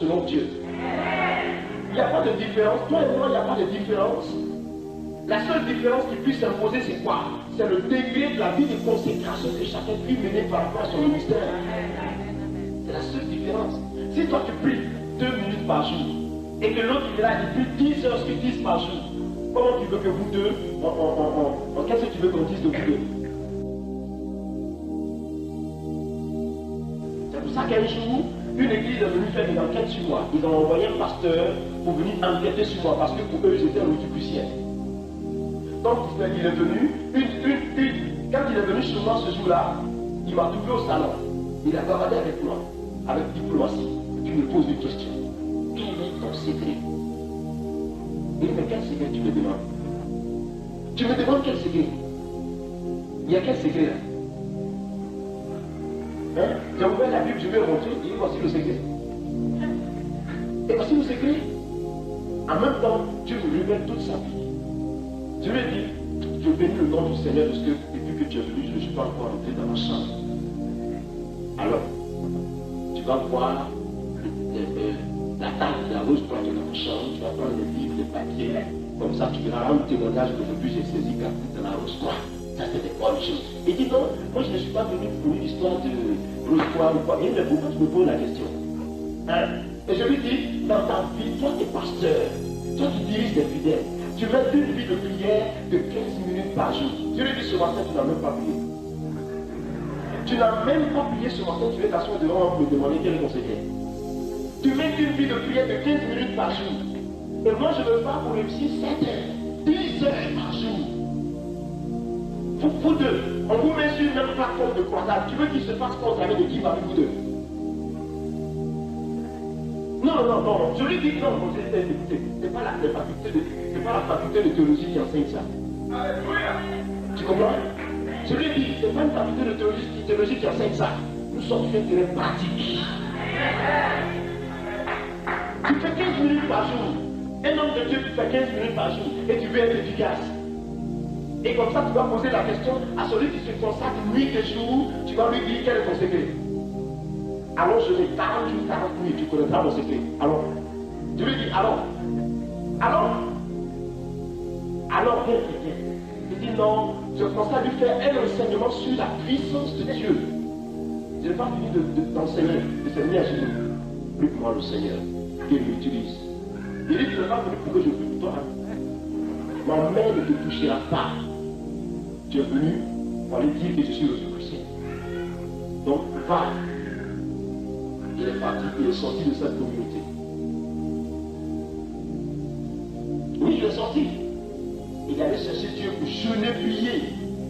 selon Dieu. Il n'y a pas de différence. Toi et moi, il n'y a pas de différence. La seule différence qui puisse s'imposer, c'est quoi? C'est le degré de la vie de consécration que chacun puisse mener par rapport à son ministère. C'est la seule différence. Si toi tu pries 2 minutes par jour et que l'autre il est là, il prie 10 heures sur 10 par jour, comment tu veux que vous deux, qu'est-ce que tu veux qu'on dise de vous deux? C'est pour ça qu'un jour, une église est venue faire une enquête sur moi. Ils ont envoyé un pasteur pour venir enquêter sur moi parce que pour eux, j'étais un outil du ciel. Donc, il est venu, quand il est venu chez moi ce jour-là, il m'a trouvé au salon. Il a bavardé avec moi, avec diplomatie. Tu me poses une question. Quel est ton secret? Il dit, mais quel secret tu me demandes? Tu me demandes quel secret? Il y a quel secret là? Hein? J'ai ouvert la Bible, je vais montrer, et voici le secret. Et voici le secret. En même temps, Dieu me révèle toute sa vie. Je lui ai dit, je bénis le nom du Seigneur parce que depuis que tu es venu, je ne suis pas encore entré dans ma chambre. Alors, tu vas voir la table, la rose pour entrer dans ma chambre, tu vas prendre les livres, les papiers, comme ça tu verras un témoignage qu'aujourd'hui j'ai saisi dans la rose croix. Ça c'est des bonnes choses. Il dit non, moi je ne suis pas venu pour une histoire de rose croix ou quoi. Il dit, pourquoi tu me poses la question? Hein? Et je lui dis, dans ta vie, toi tu es pasteur, toi tu diriges des fidèles. Tu mets une vie de prière de 15 minutes par jour. Je lui dis ce matin, tu n'as même pas prié. Tu n'as même pas prié ce matin, tu es t'asseoir devant moi pour me demander quel est ton secret. Tu mets une vie de prière de 15 minutes par jour. Et moi, je me bats pour réussir 7 heures, 10 heures par jour. Vous deux, on vous met sur une même plateforme de croisade. Tu veux qu'il se fasse contre avec l'équipe avec vous deux? Non. Je lui dis non, c'est pas la faculté de théologie qui enseigne ça. Tu comprends? Je lui dis, c'est pas une faculté de théologie qui enseigne ça. Nous sommes faits de pratique. Tu fais 15 minutes par jour. Un homme de Dieu qui fait 15 minutes par jour et tu veux être efficace. Et comme ça, tu vas poser la question à celui qui se consacre nuit et jour. Tu vas lui dire quel est ton secret. Alors je vais 40 jours, 40 nuits, tu connaîtras mon secret. Alors, je lui dis, alors, viens. Il dit non, je commence à lui faire un enseignement sur la puissance de Dieu. Je n'ai pas fini d'enseigner, de se venir à genoux. Prie pour moi le Seigneur, qu'il m'utilise. Il dit, tu n'es pas venu pour que je prie pour toi. Ma main ne te touchera pas. Tu es venu pour aller dire que je suis le Dieu. Donc, va. Il est parti, il est sorti de cette communauté. Oui, il est sorti. Il allait chercher Dieu pour jeûner, prier,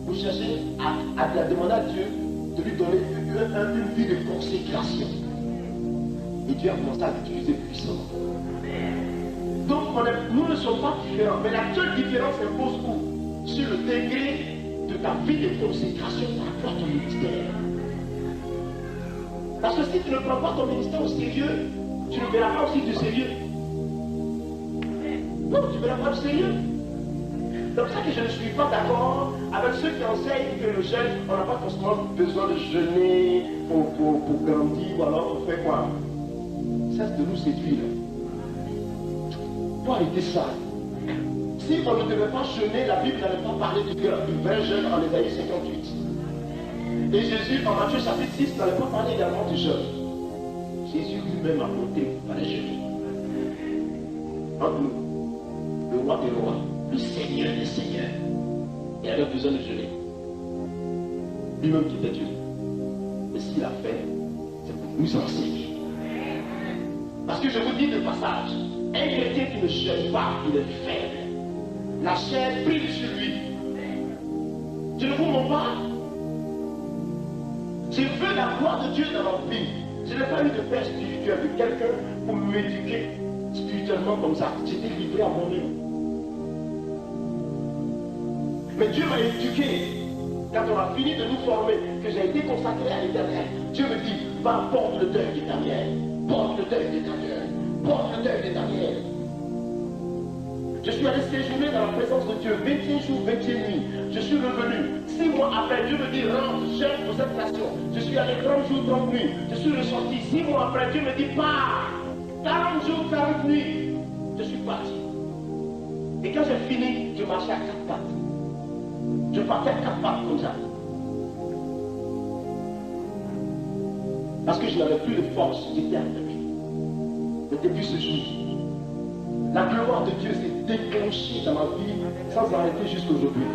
pour chercher à demander à Dieu de lui donner une vie de consécration. Et Dieu a commencé à l'utiliser puissamment. Donc, nous ne sommes pas différents, mais la seule différence s'impose où? Sur le degré de ta vie de consécration par rapport à ton ministère. Parce que si tu ne prends pas ton ministère au sérieux, tu ne verras pas aussi du sérieux. Non, tu ne verras pas du sérieux. C'est pour ça que je ne suis pas d'accord avec ceux qui enseignent que le jeûne, on n'a pas forcément besoin de jeûner pour grandir, ou alors on fait quoi? Cesse de nous séduire. Pour arrêter ça. Si on ne devait pas jeûner, la Bible n'avait pas parlé du vrai jeûne en Ésaïe 58. Et Jésus, en Matthieu chapitre 6, n'avait pas parlé également du jeûne. Jésus lui-même a monté par les jeûner. Entre nous, le roi des rois, le Seigneur des seigneurs, il avait besoin de jeûner. Lui-même qui était Dieu. Mais s'il a fait, c'est pour nous enseigner. Parce que je vous dis de passage, un chrétien qui ne jeûne pas, il est faible. La chair brille sur lui. Je ne vous mens pas. Je veux la gloire de Dieu dans notre vie. Je n'ai pas eu de père spirituel de quelqu'un pour m'éduquer spirituellement comme ça. J'étais livré à moi-même. Mais Dieu m'a éduqué. Quand on a fini de nous former, que j'ai été consacré à l'Éternel, Dieu me dit, va, porte le deuil de Daniel. Porte le deuil de Daniel. Porte le deuil de Daniel. Je suis allé séjourner dans la présence de Dieu 21 jours, 21 nuits. Je suis revenu. 6 mois après, Dieu me dit, rentre, jeûne pour cette nation. Je suis allé 30 jours, 30 nuits. Je suis ressorti. 6 mois après, Dieu me dit, pars. jours, 40 nuits, je suis parti. Et quand j'ai fini, je marchais à 4 pattes. Je partais à 4 pattes comme ça. Parce que je n'avais plus de force, j'étais aveugle. Mais depuis ce jour, la gloire de Dieu s'est déclenchée dans ma vie sans arrêter jusqu'aujourd'hui.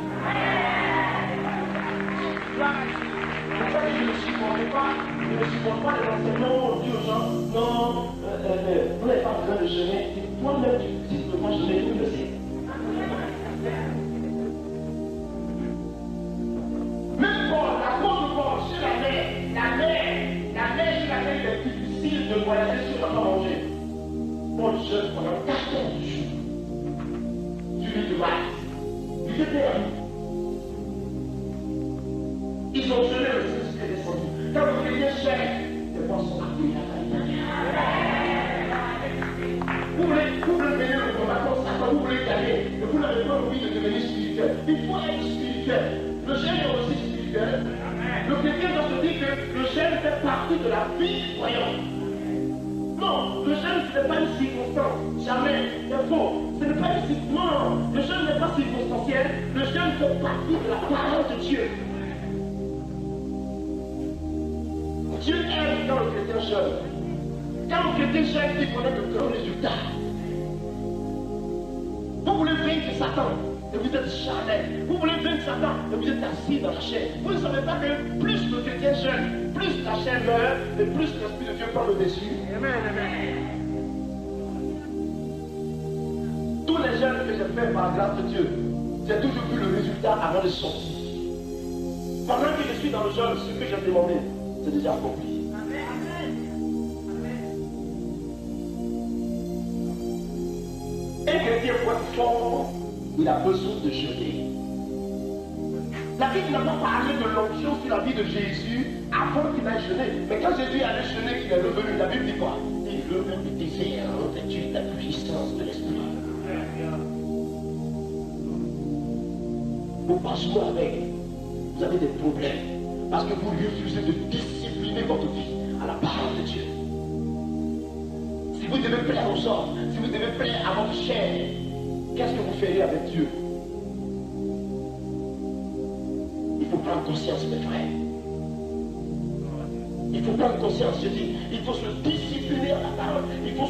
C'est ça que je ne supporte pas. Je ne supporte pas les enseignements. On dit aux gens, non, vous n'avez pas besoin de jeûner. Toi-même, tu dis que moi je n'ai plus de sais. Même Paul, l'apôtre Paul, sur la mer sur laquelle il est difficile de voyager sur la manger. Paul jeûne pendant 14 jours. Suivi de Max. Il était à nous. Ils ont jeûné, le Saint-Esprit est descendu. Quand vous voyez cher, les poissons accueillis la vous voulez venir au combattant, vous voulez gagner, mais vous n'avez pas envie de devenir spirituel. Il faut être spirituel. Le jeûne est aussi spirituel. Le chrétien doit se dire que le jeûne fait partie de la vie du croyant. Non, le jeûne ce n'est pas une circonstance. Jamais. C'est faux. Ce n'est pas une circonstance. Non, le jeûne n'est pas circonstanciel. Le jeûne fait partie de la parole de Dieu. Dieu aime quand le chrétien jeûne. Quand le chrétien jeûne, il connaît de grands résultats. Vous voulez vaincre Satan et vous êtes charnel. Vous voulez vaincre Satan et vous êtes assis dans la chair. Vous ne savez pas que plus le chrétien jeûne, plus la chair meurt et plus l'Esprit de Dieu prend le dessus. Amen, amen. Tous les jeûnes que j'ai faits par la grâce de Dieu, j'ai toujours vu le résultat avant de sortir. Pendant que je suis dans le jeûne, ce que j'ai demandé, c'est déjà accompli. Amen. Un chrétien pour être fort, il a besoin de jeûner. La Bible n'a pas parlé de l'onction sur la vie de Jésus avant qu'il aille jeûner. Mais quand Jésus allait jeûner, qu'il est revenu, la Bible dit quoi? Il veut même le désir, revêtu de la puissance de l'Esprit. Vous passez avec, vous avez des problèmes. Parce que vous refusez de discipliner votre vie à la parole de Dieu. Si vous devez plaire aux hommes, si vous devez plaire à votre chair, qu'est-ce que vous ferez avec Dieu? Il faut prendre conscience, mes frères. Il faut prendre conscience, je dis, il faut se discipliner à la parole. Il faut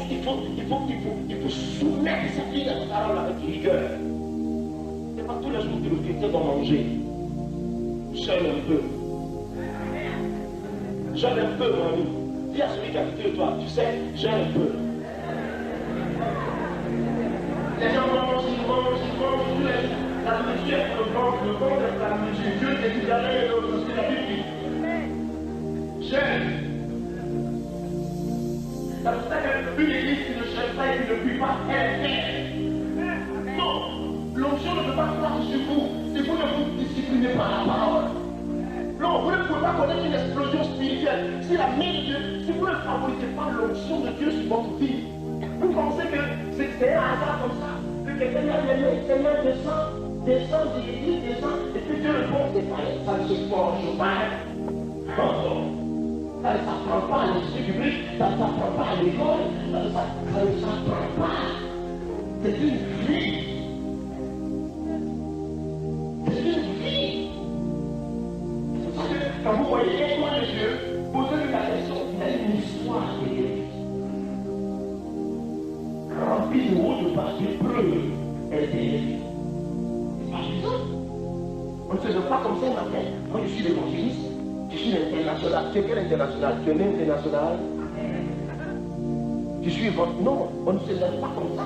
soumettre sa vie à la parole avec rigueur. Ce n'est pas tous les jours que le chrétien doit manger. Seul un peu. Jeûne un peu, mon ami. Dis à celui qui a côté de toi, tu sais, jeûne un peu. Les gens mangent, ils mangent tous les jours. La nourriture est le ventre est la nourriture. Dieu te dit d'aller et l'autre, c'est la Bible dit. Jeûne. C'est pour ça qu'une église qui ne jeûne pas et qui ne prie pas, elle est. Non, l'onction ne peut pas croire sur vous si vous ne vous disciplinez pas la parole. Non, vous ne pouvez pas connaître une explosion spirituelle. Si la main de Dieu, si vous ne favorisez pas l'onction de Dieu sur votre vie, vous pensez que c'est un hasard comme ça, que quelqu'un a les mains, ses mains descend de l'église, descend, et puis Dieu répond, c'est pas ça ne se forge pas. Ça ne s'apprend pas à l'esprit public, ça ne s'apprend pas à l'école, ça ne s'apprend pas. C'est une vie. Quand vous voyez l'étoile de Dieu, posez-lui la question, il y a une histoire de l'église. Remplie de mots de passe, de preuves, elle était élevée. C'est pas ça. On ne se fait pas comme ça matin. Moi, je suis l'évangéliste, je suis l'international. Tu es quel international? Tu es l'international? Je suis évangéliste. Non, on ne se lève pas comme ça.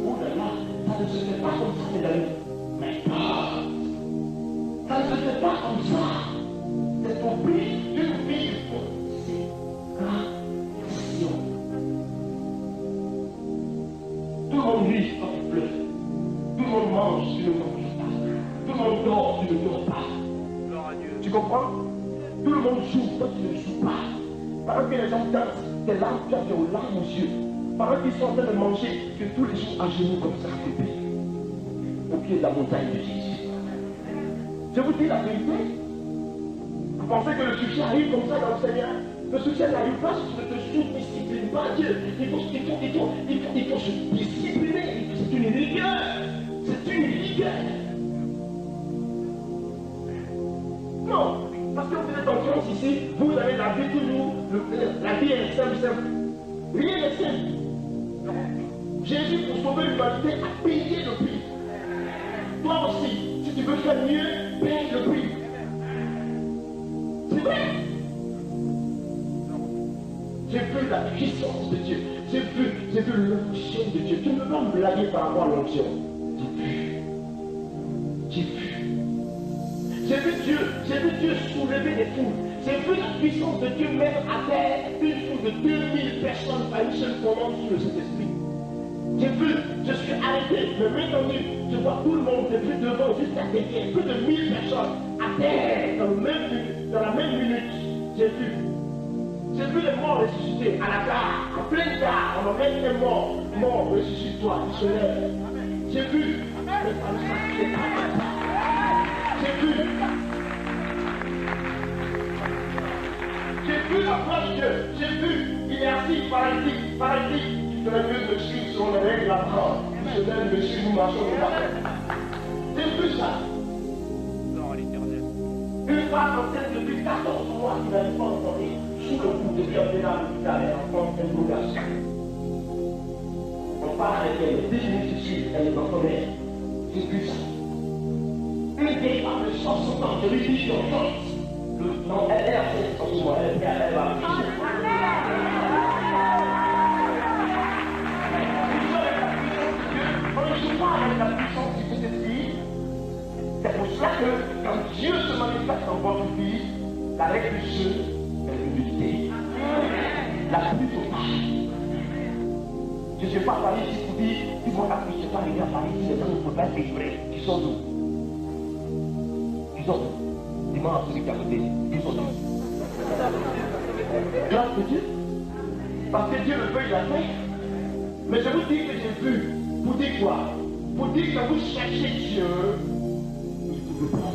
Oh là là, ça ne se fait pas comme ça, mes amis. Mais pas. Ça ne se fait pas comme ça. C'est ton prix d'une vie de consécration. Tout le monde vit quand il pleut. Tout le monde mange si ne mange pas. Tout le monde dort si ne dort pas. Tu comprends? Tout le monde joue quand tu ne joues pas. Pendant que les gens dansent, tes larmes, tu as des larmes aux yeux. Pendant qu'ils sont en train de manger, que tous les jours à genoux comme ça, au pied de la montagne de Jésus. Je vous dis la vérité. Vous pensez que le succès arrive comme ça dans le Seigneur? Le succès n'arrive pas si tu ne te sous-disciplines pas Dieu. Il faut se discipliner. C'est une rigueur. C'est une rigueur. Non, parce que vous êtes en France ici, vous avez la vie toujours, la vie est simple. Rien n'est simple. Jésus, pour sauver l'humanité, a payé le prix. Toi aussi, si tu veux faire mieux, paye le prix. C'est vrai. J'ai vu la puissance de Dieu. J'ai vu l'onction de Dieu. Tu ne peux pas me blaguer par rapport à l'onction. J'ai vu Dieu soulever des foules. J'ai vu la puissance de Dieu mettre à terre une foule de 2000 personnes par une seule commande sur le Saint-Esprit. J'ai vu, je suis arrêté, me maintenu, je vois tout le monde depuis devant jusqu'à derrière, plus de 1000 personnes à terre dans la même minute. J'ai vu les morts ressuscités à la gare, en pleine gare, on emmène les morts, ressuscite-toi, ils se lèvent. J'ai vu les femmes sacrées. J'ai vu la voix de Dieu. J'ai vu, il est assis, paralytique. Il ferait mieux de suivre sur les règles à prendre. Il se lève dessus, nous marchons au matin. J'ai vu ça. Une femme enceinte depuis 14 mois qui n'avait pas entendu, sous le coup de Dieu, elle à l'hôpital, elle enfante un beau garçon. On parle avec elle, 10 minutes ici, elle est dans son air. J'ai vu ça. Une vieille femme de 60 ans, je lui dis d'urgence. Non, elle est assez en moi, elle va prier. On ne joue pas avec la puissance du Saint-Esprit. C'est pour cela que quand Dieu se manifeste dans votre vie, la règle du jeu est l'humilité. La plus totale. Je ne suis pas à Paris si vous dites, tout le monde a pris, je ne suis pas arrivé à Paris, si les gens ne peuvent pas s'exprimer, qui sont nous. Ils sont nous. Dis-moi à celui qui a côté, ils sont nous. Grâce à Dieu. Parce que Dieu le veut, il l'a fait. Mais je vous dis que j'ai vu, pour dire quoi? Pour dire que vous cherchez Dieu, il vous répond.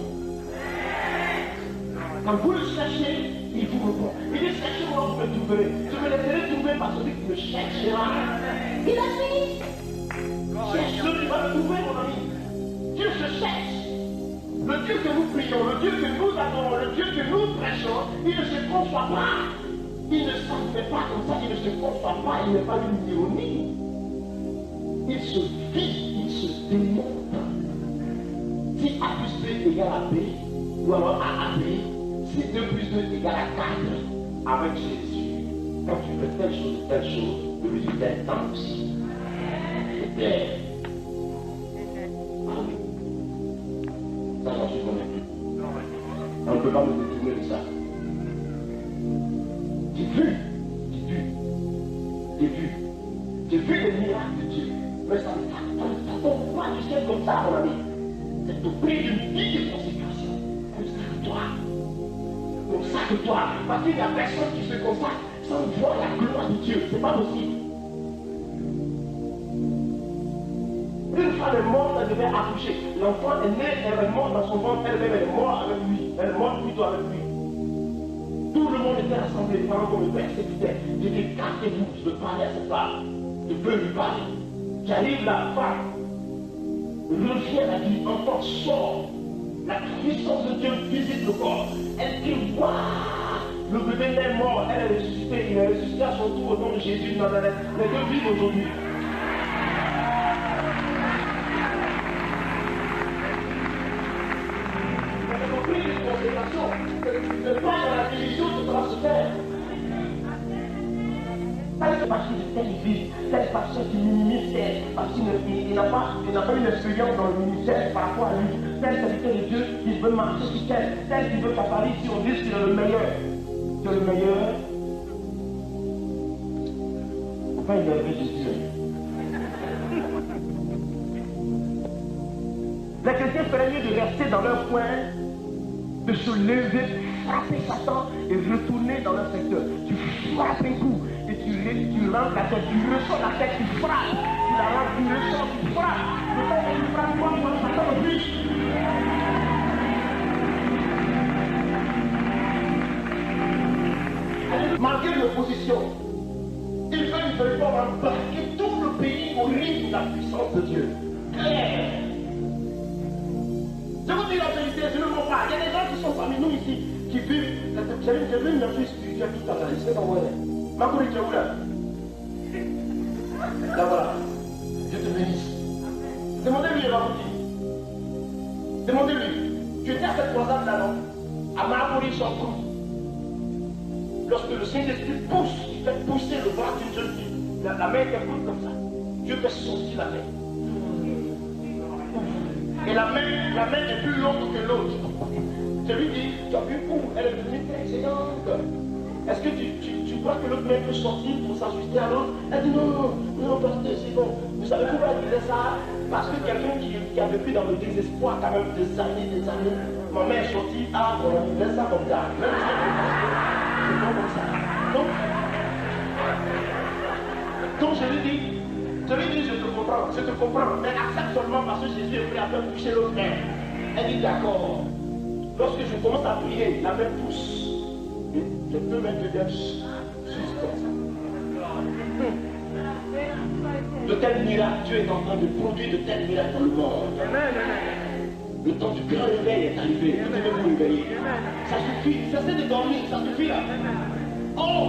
Quand vous le cherchez, il vous répond. Il dit, cherchez-moi, vous me trouverez. Je me laisserai trouver par celui qui me cherchera. Il a dit, cherche-le, il va le trouver, mon ami. Dieu se cherche. Le Dieu que nous prions, le Dieu que nous adorons, le Dieu que nous prêchons, il ne se conçoit pas. Il ne s'en fait pas comme ça, il ne se conçoit pas, il n'est pas une ironie. Il se vit, il se démontre. Si A plus B égale à B, ou alors A à B, si 2 plus 2 égale à 4, avec Jésus, quand tu fais telle chose, le résultat est temps aussi. C'est clair. Ah oui. Ça, j'en suis convaincu. On ne peut pas me détourner de ça. J'ai vu les miracles de Dieu. Mais ça ne tombe pas du ciel comme ça, mon ami. C'est au prix d'une vie de consécration. Consacre-toi. Parce qu'il n'y a personne qui se consacre sans voir la gloire de Dieu. C'est pas possible. Une femme est morte, elle devait accoucher. L'enfant est né, elle est morte dans son ventre, elle-même est morte avec lui. Elle est morte plutôt avec lui. Tout le monde était rassemblé pendant qu'on le persécutait. J'ai dit, gardez-vous, je veux parler à cette femme. Je veux lui parler. J'arrive, la femme revient à la vie, encore sort. La puissance de Dieu visite le corps. Elle dit, waouh, le bébé est mort, elle est ressuscitée. Il est ressuscité à son tour au nom de Jésus de Nazareth. Les deux vivent aujourd'hui. Le pas dans la télévision, tu dois se faire. Tel pasteur de telle église, tel pasteur qui minimise tel, parce qu'il n'a pas une expérience dans le ministère par rapport à lui. Tel serviteur de Dieu, il veut marcher sur tel qui veut qu'à si on dit qu'il est le meilleur. Tu es le meilleur. Il ne faut pas énerver Jésus. Les chrétiens feraient mieux de rester dans leur coin, de se lever, frapper Satan et retourner dans leur secteur. Tu frappes un coup et tu rentres la tête, tu ressors la tête, tu frappes, tu la rentres, tu ressors, tu frappes. Le temps que tu frappes, moi, Satan le plus. Malgré l'opposition, il veut veulent pas embarquer tout le pays au rythme de la puissance de Dieu. Claire. Je vous dis la vérité, je ne mens pas. Il y a des gens qui sont parmi nous ici, qui vivent. J'ai vu une vie spirituelle tout à l'heure. Je sais pas où elle est. Ma copine, tu es où là? Là voilà. Dieu te bénisse. Demandez-lui, il va vous dire. Demandez-lui. Tu étais à cette croisade là, non? À Marguerite Chantrou. Lorsque le Saint-Esprit pousse, il fait pousser le bras d'une jeune fille. La main était comme ça. Dieu fait sortir la main. Et la main est plus longue que l'autre. Je lui dis, tu as vu où elle est devenue excellente. Est-ce que tu crois que l'autre main peut sortir pour s'ajuster à l'autre? Elle dit non, partez, c'est bon. Vous savez pourquoi elle disait ça? Parce que quelqu'un qui a vécu dans le désespoir quand même des années, ma main est sortie, on laisse ça comme ça. Même si c'est pas comme ça. Donc je lui dis, je te comprends, mais accepte seulement parce que Jésus est prêt à faire toucher l'autre main. Elle dit d'accord. Lorsque je commence à prier, la main pousse. Et les deux mains deviennent juste comme ça. De tels miracles, Dieu est en train de produire de tels miracles dans le monde. Le temps du grand réveil est arrivé. Vous devez vous réveiller. Ça suffit. Cessez de dormir. Ça suffit là. Oh!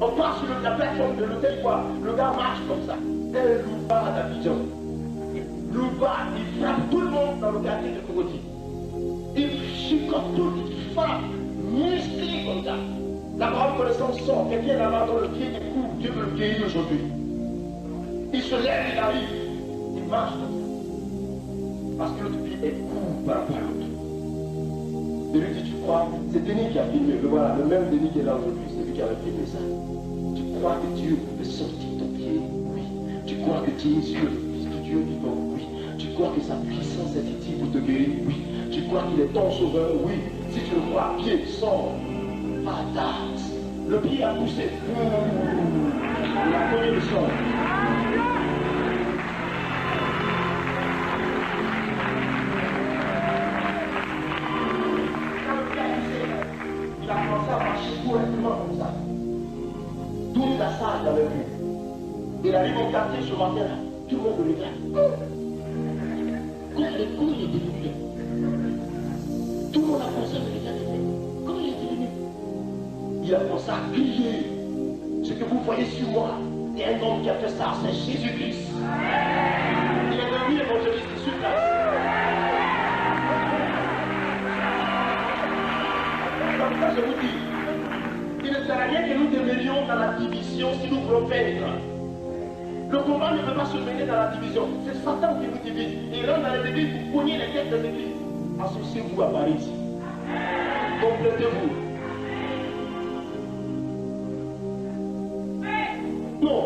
On passe sur la plateforme de l'hôtel quoi. Le gars marche comme ça. Tel Louba d'Abidjan. Louba, il frappe tout le monde dans le quartier de Cogoti. Il chicote tout, il frappe, musclé comme ça. La grande connaissance sort, quelqu'un là-bas dans le pied est court, Dieu veut le guérir aujourd'hui. Il se lève, il arrive, il marche comme ça. Parce que l'autre pied est court par rapport à l'autre. Et lui dit, tu crois, c'est Denis qui a filmé, voilà, le même Denis qui est là aujourd'hui, c'est lui qui avait filmé ça. Tu crois que Dieu peut sortir ton pied? Oui. Tu crois que Jésus est le Fils de Dieu vivant? Oui. Tu crois que sa puissance est ici pour te guérir? Oui. Tu crois qu'il est ton sauveur? Oui. Si tu le crois, pied, sort. Patate. Le pied a poussé. Il a collé le sol. Quand le pied a poussé, il a commencé à marcher correctement comme ça. Toute la salle l'avait vu. Il arrive au quartier ce matin-là. Tout le monde le regarde. Comment il est devenu là? Tout le monde a pensé à le regarder. Comment il est devenu? Il a commencé à crier. Ce que vous voyez sur moi, il y a un homme qui a fait ça, c'est Jésus-Christ. Il est devenu évangéliste sur place. Comme ça, je vous dis, il ne sert à rien que nous demeurions dans la division si nous voulons vaincre. Le combat ne peut pas se mener dans la division. C'est Satan qui nous divise. Et là, dans les églises, vous pognez les têtes des églises. Associez-vous à Paris. Complétez-vous. Non.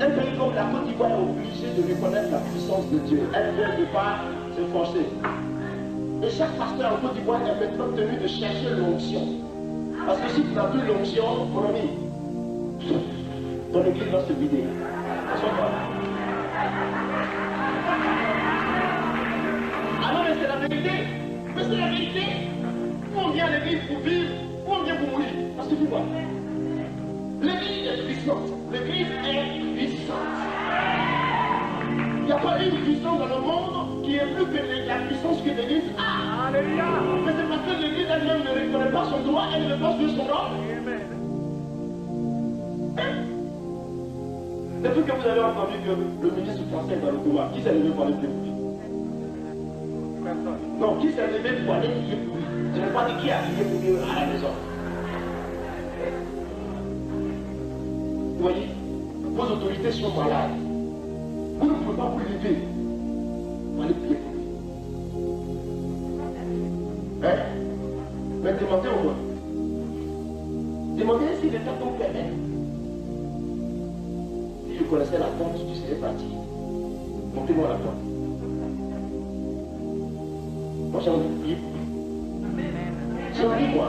Un pays comme la Côte d'Ivoire est obligé de reconnaître la puissance de Dieu. Elle ne peut pas se forcer. Et chaque pasteur en Côte d'Ivoire est maintenant tenu de chercher l'onction. Parce que si tu n'as plus l'onction, mon ami, ton église va se vider. Ah non, mais c'est la vérité. Mais c'est la vérité. Où on vient à l'église pour vivre, où on vient pour mourir. Parce que tu vois, l'église est puissante. L'église est puissante. Il n'y a pas une puissance dans le monde qui est plus que la puissance que l'église a. Alléluia. Mais c'est parce que l'église elle-même ne reconnaît pas son droit, elle ne pense que son nom. Depuis que vous avez entendu que le ministre français est dans le pouvoir, qui s'est levé pour aller prier pour lui? Non, qui s'est levé pour aller prier pour lui? Je n'ai pas dit qui a prié pour lui à la maison. Vous voyez, vos autorités sont malades. Vous ne pouvez pas vous lever pour aller prier pour lui. Hein? Mais demandez au moins. Demandez si l'État peut permettre. Si je connaissais la porte, tu serais parti. Montez-moi la porte. Moi j'ai envie de prier pour lui. J'ai envie moi.